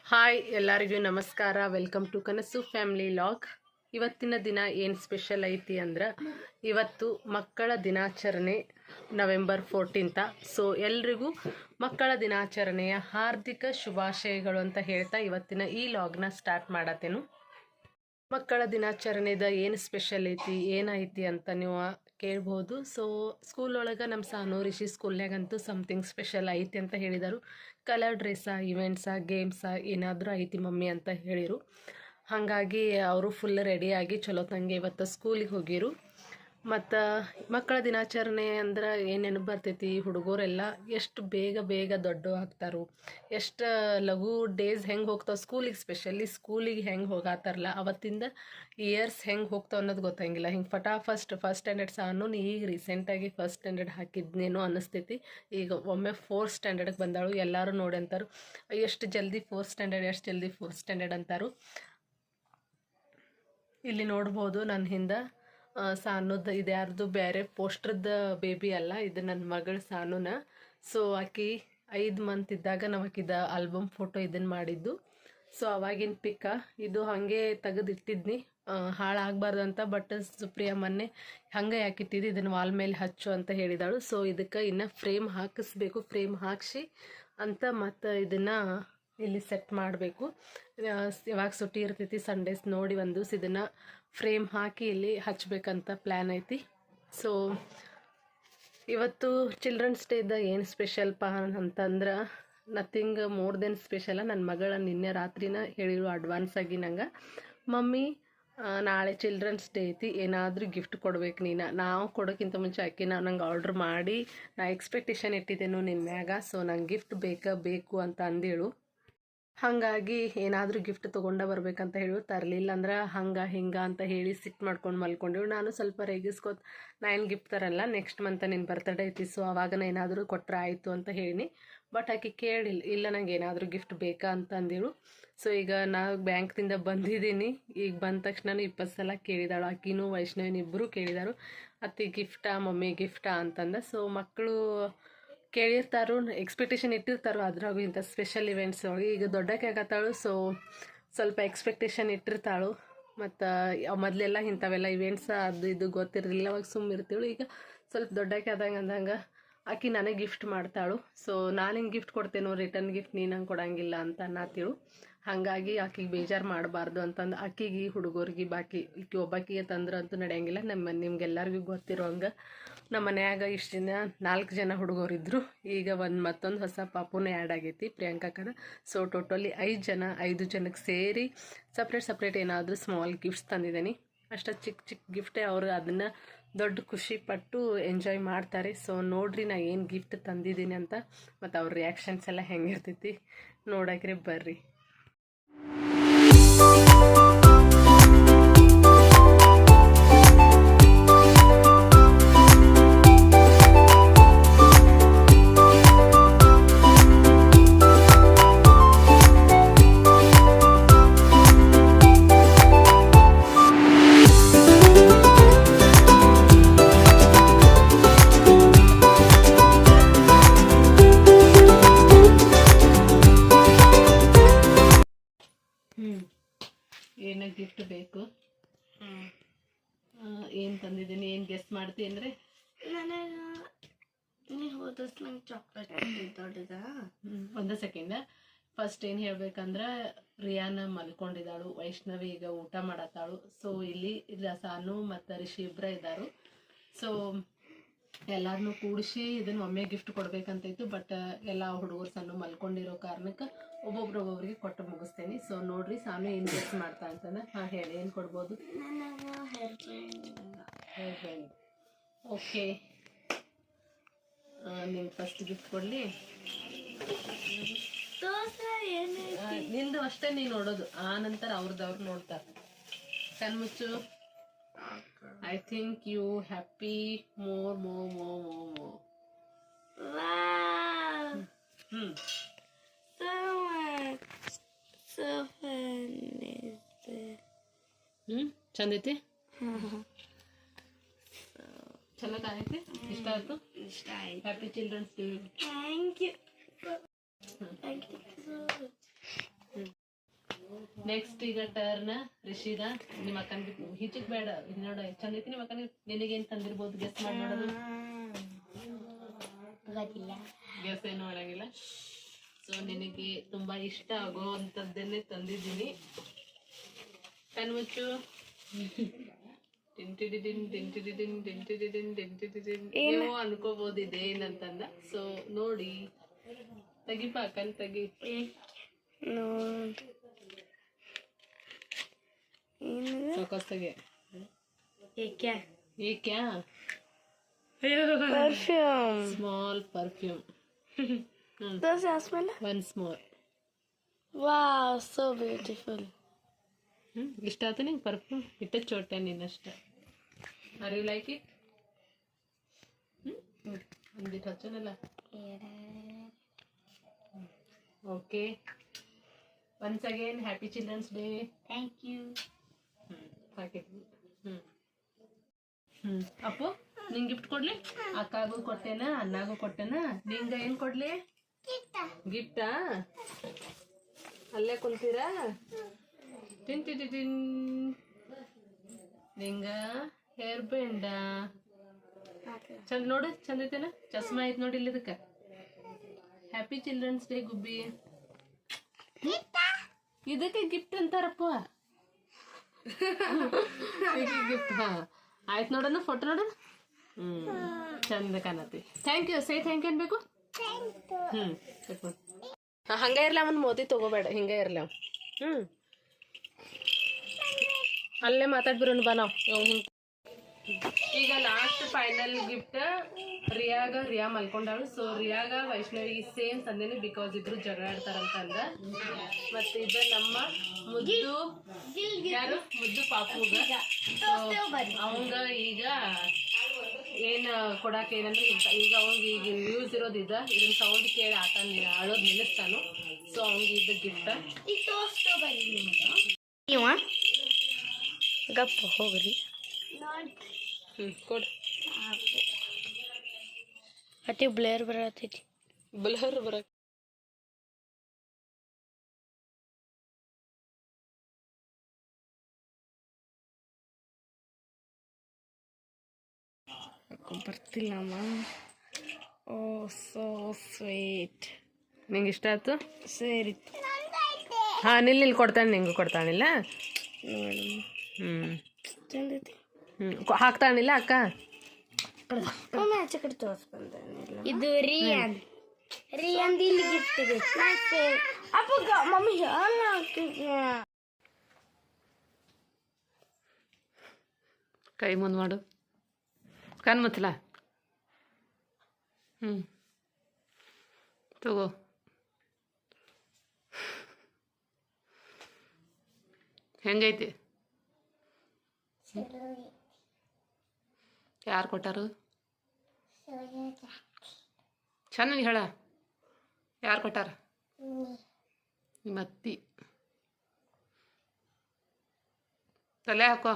Hi ಎಲ್ಲರಿಗೂ ನಮಸ್ಕಾರ. Welcome to ಕನಸು ಫ್ಯಾಮಿಲಿ ಲಾಗ್. ಇವತ್ತಿನ ದಿನ ಏನು ಸ್ಪೆಷಲ್ ಐತಿ ಅಂದ್ರೆ ಇವತ್ತು ಮಕ್ಕಳ ದಿನಾಚರಣೆ ನವೆಂಬರ್ 14. ಸೊ ಎಲ್ರಿಗೂ ಮಕ್ಕಳ ದಿನಾಚರಣೆಯ ಹಾರ್ದಿಕ ಶುಭಾಶಯಗಳು ಅಂತ ಹೇಳ್ತಾ ಇವತ್ತಿನ ಈ ಲಾಗ್ನ ಸ್ಟಾರ್ಟ್ ಮಾಡತ್ತೇನು. ಮಕ್ಕಳ ದಿನಾಚರಣೆದ ಏನು ಸ್ಪೆಷಲ್ ಐತಿ ಏನೈತಿ ಅಂತ ನೀವು ಕೇಳ್ಬೋದು. ಸೊ ಸ್ಕೂಲ್ ಒಳಗೆ ನಮ್ಮ ಸಾನು ರಿಷಿ ಸ್ಕೂಲ್ನಾಗಂತೂ ಸಮಥಿಂಗ್ ಸ್ಪೆಷಲ್ ಐತಿ ಅಂತ ಹೇಳಿದರು. ಕಲರ್ ಡ್ರೆಸ್ಸಾ, ಇವೆಂಟ್ಸಾ, ಗೇಮ್ಸಾ ಏನಾದರೂ ಐತಿ ಮಮ್ಮಿ ಅಂತ ಹೇಳಿರು. ಹಾಗಾಗಿ ಅವರು ಫುಲ್ ರೆಡಿಯಾಗಿ ಚಲೋ ತಂಗೆ ಇವತ್ತು ಸ್ಕೂಲಿಗೆ ಹೋಗಿರು. ಮತ್ತು ಮಕ್ಕಳ ದಿನಾಚರಣೆ ಅಂದ್ರೆ ಏನೇನು ಬರ್ತೈತಿ, ಹುಡುಗರೆಲ್ಲ ಎಷ್ಟು ಬೇಗ ಬೇಗ ದೊಡ್ಡ ಆಗ್ತಾರೋ, ಎಷ್ಟು ಲಘು ಡೇಸ್ ಹೆಂಗೆ ಹೋಗ್ತಾವೆ ಸ್ಕೂಲಿಗೆ, ಸ್ಪೆಷಲಿ ಸ್ಕೂಲಿಗೆ ಹೆಂಗೆ ಹೋಗಾತಾರಲ್ಲ ಅವತ್ತಿಂದ ಇಯರ್ಸ್ ಹೆಂಗೆ ಹೋಗ್ತಾವೆ ಅನ್ನೋದು ಗೊತ್ತಂಗಿಲ್ಲ. ಹಿಂಗೆ ಫಸ್ಟ್ ಸ್ಟ್ಯಾಂಡರ್ಡ್ ಸಾನು ಈಗ ರೀಸೆಂಟಾಗಿ ಫಸ್ಟ್ ಸ್ಟ್ಯಾಂಡರ್ಡ್ ಹಾಕಿದ್ನೇನೋ ಅನ್ನಿಸ್ತೈತಿ. ಈಗ ಒಮ್ಮೆ 4th ಸ್ಟ್ಯಾಂಡರ್ಡ್ಗೆ ಬಂದಾಳು. ಎಲ್ಲರೂ ನೋಡಿ ಅಂತಾರು ಎಷ್ಟು ಜಲ್ದಿ 4th ಸ್ಟ್ಯಾಂಡರ್ಡ್ ಅಂತಾರು. ಇಲ್ಲಿ ನೋಡ್ಬೋದು ನನ್ನ ಹಿಂದೆ ಸಾನುದ ಇದು ಯಾರ್ದು ಬೇರೆ ಪೋಸ್ಟ್ರದ್ದು ಬೇಬಿ ಅಲ್ಲ, ಇದು ನನ್ನ ಮಗಳು ಸಾನುನ. ಸೊ ಆಕಿ 5 ಮಂತ್ ಇದ್ದಾಗ ನಾವು ಆಕಿದ ಆಲ್ಬಮ್ ಫೋಟೋ ಇದನ್ನು ಮಾಡಿದ್ದು. ಸೊ ಅವಾಗಿನ ಪಿಕ್ಕ ಇದು ಹಾಗೆ ತೆಗೆದಿಟ್ಟಿದ್ನಿ, ಹಾಳಾಗಬಾರ್ದು ಅಂತ. ಬಟ್ ಸುಪ್ರಿಯಾ ಮೊನ್ನೆ ಹಾಗೆ ಯಾಕಿಟ್ಟಿದ್ದು ಇದನ್ನು ವಾಲ್ ಮೇಲೆ ಹಚ್ಚು ಅಂತ ಹೇಳಿದಾಳು. ಸೊ ಇದಕ್ಕೆ ಇನ್ನು ಫ್ರೇಮ್ ಹಾಕಿಸ್ಬೇಕು, ಫ್ರೇಮ್ ಹಾಕಿಸಿ ಅಂತ ಮತ್ತು ಇದನ್ನು ಇಲ್ಲಿ ಸೆಟ್ ಮಾಡಬೇಕು. ಯಾವಾಗ ಸುಟ್ಟಿ ಇರ್ತೈತಿ ಸಂಡೇಸ್ ನೋಡಿ ಒಂದು ಇದನ್ನು ಫ್ರೇಮ್ ಹಾಕಿ ಇಲ್ಲಿ ಹಚ್ಚಬೇಕಂತ ಪ್ಲ್ಯಾನ್ ಐತಿ. ಸೊ ಇವತ್ತು ಚಿಲ್ಡ್ರನ್ಸ್ ಡೇದ ಏನು ಸ್ಪೆಷಲ್ಪ ಅಂತಂದ್ರೆ ನಥಿಂಗ್ ಮೋರ್ ದೆನ್ ಸ್ಪೆಷಲ. ನನ್ನ ಮಗಳ ನಿನ್ನೆ ರಾತ್ರಿನ ಹೇಳಿರು ಅಡ್ವಾನ್ಸ್ ಆಗಿ ನಂಗೆ, ಮಮ್ಮಿ ನಾಳೆ ಚಿಲ್ಡ್ರನ್ಸ್ ಡೇ ಐತಿ, ಏನಾದರೂ ಗಿಫ್ಟ್ ಕೊಡ್ಬೇಕು ನೀನು. ನಾವು ಕೊಡೋಕ್ಕಿಂತ ಮುಂಚೆ ಆಕಿನ ನಂಗೆ ಆರ್ಡ್ರ್ ಮಾಡಿ ನಾ ಎಕ್ಸ್ಪೆಕ್ಟೇಷನ್ ಇಟ್ಟಿದ್ದೇನು ನಿನ್ನ ಮ್ಯಾಗ. ಸೊ ನಂಗೆ ಗಿಫ್ಟ್ ಬೇಕು ಅಂತ ಅಂದೇಳು. ಹಾಗಾಗಿ ಏನಾದರೂ ಗಿಫ್ಟ್ ತೊಗೊಂಡ ಬರ್ಬೇಕಂತ ಹೇಳಿ ತರಲಿಲ್ಲ ಅಂದ್ರೆ ಹಂಗೆ ಹಿಂಗೆ ಅಂತ ಹೇಳಿ ಸಿಟ್ಟು ಮಾಡ್ಕೊಂಡು ಮಲ್ಕೊಂಡೆವು. ನಾನು ಸ್ವಲ್ಪ ರೇಗಿಸ್ಕೋತ ನಾ ಏನು ಗಿಫ್ಟ್ ತರಲ್ಲ, ನೆಕ್ಸ್ಟ್ ಮಂತ್ ನಿನ್ನ ಬರ್ತಡೇ ಐತಿ, ಸೊ ಅವಾಗ ಏನಾದರೂ ಕೊಟ್ಟರೆ ಆಯಿತು ಅಂತ ಹೇಳಿ. ಬಟ್ ಆಕೆ ಕೇಳಿಲ್ಲ, ಇಲ್ಲ ನಂಗೆ ಏನಾದರೂ ಗಿಫ್ಟ್ ಬೇಕಾ ಅಂತ ಅಂದೇಳು. ಸೊ ಈಗ ನಾವು ಬ್ಯಾಂಕ್ದಿಂದ ಬಂದಿದ್ದೀನಿ, ಈಗ ಬಂದ ತಕ್ಷಣ 20 ಸಲ ಕೇಳಿದಾಳು. ಆಕಿನೂ ವೈಷ್ಣವಿನ ಇಬ್ಬರು ಕೇಳಿದಾರು, ಅತ್ತಿ ಗಿಫ್ಟಾ ಮಮ್ಮಿ ಗಿಫ್ಟಾ ಅಂತಂದ. ಸೊ ಮಕ್ಕಳು ಕೇಳಿರ್ತಾರೋ, ಎಕ್ಸ್ಪೆಕ್ಟೇಷನ್ ಇಟ್ಟಿರ್ತಾರೋ ಅದ್ರಾಗೂ ಇಂಥ ಸ್ಪೆಷಲ್ ಇವೆಂಟ್ಸ್ ಒಳಗೆ. ಈಗ ದೊಡ್ಡಕ್ಕೆ ಆಗತ್ತಾಳು, ಸೊ ಸ್ವಲ್ಪ ಎಕ್ಸ್ಪೆಕ್ಟೇಷನ್ ಇಟ್ಟಿರ್ತಾಳು. ಮತ್ತು ಮೊದಲೆಲ್ಲ ಇಂಥವೆಲ್ಲ ಇವೆಂಟ್ಸ್ ಅದು ಇದು ಗೊತ್ತಿರಲಿಲ್ಲ, ಅವಾಗ ಸುಮ್ಮಿರ್ತೀಳು. ಈಗ ಸ್ವಲ್ಪ ದೊಡ್ಡಕ್ಕೆ ಅಂದಂಗೆ ಆಕಿ ನನಗೆ ಗಿಫ್ಟ್ ಮಾಡ್ತಾಳು. ಸೊ ನಾನು ಹಿಂಗೆ ಗಿಫ್ಟ್ ಕೊಡ್ತೇನೋ, ರಿಟರ್ನ್ ಗಿಫ್ಟ್ ನೀನು ನಂಗೆ ಕೊಡಂಗಿಲ್ಲ ಅಂತ ಅನ್ನತ್ತೀಳು. ಹಾಗಾಗಿ ಆಕಿಗೆ ಬೇಜಾರು ಮಾಡಬಾರ್ದು ಅಂತಂದು ಆಕಿಗೆ ಹುಡುಗರಿಗೆ ಬಾಕಿ ಈಕಿ ಒಬ್ಬಾಕಿಗೆ ತಂದ್ರೆ ಅಂತೂ ನಡೆಯಂಗಿಲ್ಲ. ನಿಮ್ಗೆಲ್ಲರಿಗೂ ಗೊತ್ತಿರೋ ಹಂಗೆ ನಮ್ಮ ಮನ್ಯಾಗ ಇಷ್ಟು ದಿನ 4 ಜನ ಹುಡುಗರಿದ್ದರು, ಈಗ ಮತ್ತೊಂದು ಹೊಸ ಪಾಪುನೇ ಆ್ಯಡ್ ಆಗೈತಿ, ಪ್ರಿಯಾಂಕಕ್ಕನ. ಸೊ ಟೋಟಲಿ 5 ಜನಕ್ಕೆ ಸೇರಿ ಸಪ್ರೇಟ್ ಏನಾದರೂ ಸ್ಮಾಲ್ ಗಿಫ್ಟ್ಸ್ ತಂದಿದ್ದೀನಿ. ಅಷ್ಟು ಚಿಕ್ಕ ಗಿಫ್ಟೇ. ಅವರು ಅದನ್ನು ದೊಡ್ಡ ಖುಷಿ ಪಟ್ಟು ಎಂಜಾಯ್ ಮಾಡ್ತಾರೆ. ಸೊ ನೋಡ್ರಿ ನಾ ಏನು ಗಿಫ್ಟ್ ತಂದಿದ್ದೀನಿ ಅಂತ, ಮತ್ತು ಅವ್ರ ರಿಯಾಕ್ಷನ್ಸ್ ಎಲ್ಲ ಹೆಂಗಿರ್ತೈತಿ ನೋಡಕ್ರೆ ಬರ್ರಿ. ಏನೋ ಗಿಫ್ಟ್ ಬೇಕು, ಏನು ತಂದಿದ್ದೀನಿ, ಏನು ಗೆಸ್ ಮಾಡ್ತೀನಿ ಅಂದರೆ ನನಗೆ ಹೋದಷ್ಟು ನಂಗೆ ಚಾಕ್ಲೇಟ್ ದೊಡ್ಡದ. ಒಂದು ಸೆಕೆಂಡ. ಫಸ್ಟ್ ಏನು ಹೇಳ್ಬೇಕಂದ್ರೆ ರಿಯಾನ ಮಲ್ಕೊಂಡಿದ್ದಾಳು, ವೈಷ್ಣವಿ ಈಗ ಊಟ ಮಾಡತ್ತಾಳು. ಸೊ ಇಲ್ಲಿ ಸಾನು ಮತ್ತು ರಿಷಿ ಇಬ್ಬರೇ ಇದ್ದಾರು. ಸೊ ಎಲ್ಲರನ್ನೂ ಕೂಡಿಸಿ ಇದನ್ನು ಒಮ್ಮೆ ಗಿಫ್ಟ್ ಕೊಡ್ಬೇಕಂತಿತ್ತು. ಬಟ್ ಎಲ್ಲ ಹುಡುಗರು ಸಣ್ಣ ಮಲ್ಕೊಂಡಿರೋ ಕಾರಣಕ್ಕೆ ಒಬ್ಬೊಬ್ರಿಗೆ ಕೊಟ್ಟು ಮುಗಿಸ್ತೇನೆ. ಸೊ ನೋಡ್ರಿ ಸಾನು ಏನು ಗೆಸ್ ಮಾಡ್ತಾ ಅಂತಂದ್ರೆ, ಹಾಂ ಹೇಳಿ ಏನು ಕೊಡ್ಬೋದು? Hair band. ಓಕೆ, ನಿಮ್ಗೆ ಫಸ್ಟ್ ಗಿಫ್ಟ್ ಕೊಡಲಿ. ನಿಂದು ಅಷ್ಟೇ ನೀನು ನೋಡೋದು, ಆ ನಂತರ ಅವ್ರದ್ದು ನೋಡ್ತಾರೆ. ಕಣ್ಮುಚ್ಚು. I think you happy more. Wow. So fun is it? ಚಂದ ಐತಿ. ಚೆನ್ನಾಗೈತಿ. ಇಷ್ಟ ಆಯ್ತು. Happy children's day. Thank you so much. Next ಈಗ ಟರ್ನ್ ರಿಷಿದ. ನಿಮ್ಮ ಅಕ್ಕನಿಗೆ ಹಿಚಕ್ ಬೇಡ, ಇದು ನೋಡ ಚಂದ ಐತಿ. ನಿಮ್ಮ ಅಕ್ಕನಿಗೆ ನಿನಗೇನ್ ತಂದಿರ್ಬೋದು ಗೆಸ್ ಮಾಡಿ ನೋಡೋದು. ಗೊತ್ತಿಲ್ಲ. ಗೆಸ್ ಏನು ಮಾಡಂಗಿಲ್ಲ. ಸೊ ನಿನಗೆ ತುಂಬಾ ಇಷ್ಟ ಆಗೋ ಅಂತದ್ದನ್ನೇ ತಂದಿದ್ದೀನಿ. ಕಣ್ಮುಚ್ಚು. ನೀವು ಅನ್ಕೋಬಹುದು ಇದೇನಂತಂದ. ಸೊ ನೋಡಿ, ತೆಗಿಪ ಕಣ್ ತೆಗಿ. ಚೌಕಸ್ ತೆಗಿ. ये क्या? Perfume. Small perfume. Does it smell? Once more. Wow, so beautiful. ಇಷ್ಟ ಆಯ್ತು ನಿಂಗೆ ಪರ್ಫ್ಯೂಮ್? ಇಟ್ಟ ಚೋಟೆ ನೀನಷ್ಟ. Are you like it? ಒಂದಿಟ್ಟು ಹಚ್ಚೋನಲ್ಲ. Okay, once again happy children's day. Thank you. ಹಾಕಿ. ಅಪ್ಪು, ನಿಂಗೆ ಗಿಫ್ಟ್ ಕೊಡ್ಲಿ? ಅಕ್ಕಾಗೂ ಕೊಟ್ಟೆನ, ಅಣ್ಣಾಗೂ ಕೊಟ್ಟೆನ, ನಿಂಗ ಏನ್ ಕೊಡ್ಲಿ? ಗಿಫ್ಟಾ? ಅಲ್ಲೇ ಕುಂತೀರಾ? ನಿಂಗ ಹೇರ್ ಬ್ಯಾಂಡ ಚಂದ ನೋಡು, ಚಂದ ಐತೆನ? ಚಸ್ಮಾ ಐತ್ ನೋಡಿ ಇಲ್ಲಿ ಇದಕ್ಕ. ಹ್ಯಾಪಿ ಚಿಲ್ಡ್ರನ್ಸ್ ಡೇ ಗುಬ್ಬಿ. ಇದಕ್ಕೆ ಗಿಫ್ಟ್ ಅಂತಾರಪ್ಪ. ಗಿಫ್ಟ್. ಹಾ ಆಯ್ತು, ನೋಡೋಣ ಫೋಟೋ ನೋಡೋಣ. ಚಂದ ಕಾಣತಿ. Thank you. Say thank you ಅನ್ಬೇಕು. ಹಂಗ ಇರ್ಲ, ಅವನ್ ಮೋದಿ ತಗೋಬೇಡ, ಹಿಂಗ ಇರ್ಲ. ಅಲ್ಲೇ ಮಾತಾಡ್ಬಿರೋನು ಬಾ ನಾವು. ಈಗ ಲಾಸ್ಟ್ ಫೈನಲ್ ಗಿಫ್ಟ್ ರಿಯಾ ಮಲ್ಕೊಂಡಾಳು. ಸೊ ರಿಯಾಗ ವೈಷ್ಣವಿಗೆ ಸೇಮ್ ತಂದೇನೆ, ಬಿಕಾಸ್ ಇಬ್ರು ಜಗಳ ಆಡ್ತಾರಂತ ಅಂದ. ಮತ್ತೆ ಇದು ನಮ್ಮ ಮುದ್ದು, ಯಾರು ಮುದ್ದು ಪಾಪುಗ. ಅವಂಗ ಈಗ ಏನ್ ಕೊಡಾಕ ಏನಂದ್ರೆ, ಈಗ ಅವಂಗ ಈಗ ನ್ಯೂಸ್ ಇರೋದು ಇದನ್ನ ಸೌಂಡ್ ಕೇಳಿ ಆಳೋದ್ ನಿಲ್ಲಿಸ್ತಾನು. ಸೊ ಅವಂಗ ಇದು ಗಿಫ್ಟ್. ಗಪ್ಪ ಹೋಗ್ರಿ. ಕೊಡು. ಅತಿ ಬ್ಲೇರ್ ಬರತೈತಿ. ಬ್ಲರ್ ಬರ. ಬರ್ತಿಲ್ಲಮ್ಮ. Oh so sweet. ನಿಂಗೆ ಇಷ್ಟ ಆಯ್ತು? ಸರಿ. ಹಾ ನಿಲ್ಲಿ ಕೊಡ್ತಾನೆ, ನಿಂಗೂ ಕೊಡ್ತಾನಿಲ್ಲ. ನೋಡಿ ಚಂದೈತಿ. ಹಾಕ್ತಾನಿಲ್ಲ ಅಕ್ಕ. ಆಚೆ ಕಡೆ ತೋರಿಸ್ಬಂದ. ಇದು ರಿಯಾನ್ ಇಲ್ಲಿ ಗಿಫ್ಟ್ ಇದೆ. ಅಪ್ಪಗ ಮಮ್ಮಿ ಕೈ ಮುಂದೆ ಮಾಡು, ಕಣ್ ಮುಚ್ಚಲ. ತಗೋ. ಹೆಂಗೈತಿ? ಯಾರು ಕೊಟ್ಟಾರು? ಚೆನ್ನಾಗಿ ಹೇಳ. ಯಾರು ಕೊಟ್ಟಾರ? ನಿಮ್ಮ ಅತ್ತಿ. ತಲೆ ಹಾಕೋ.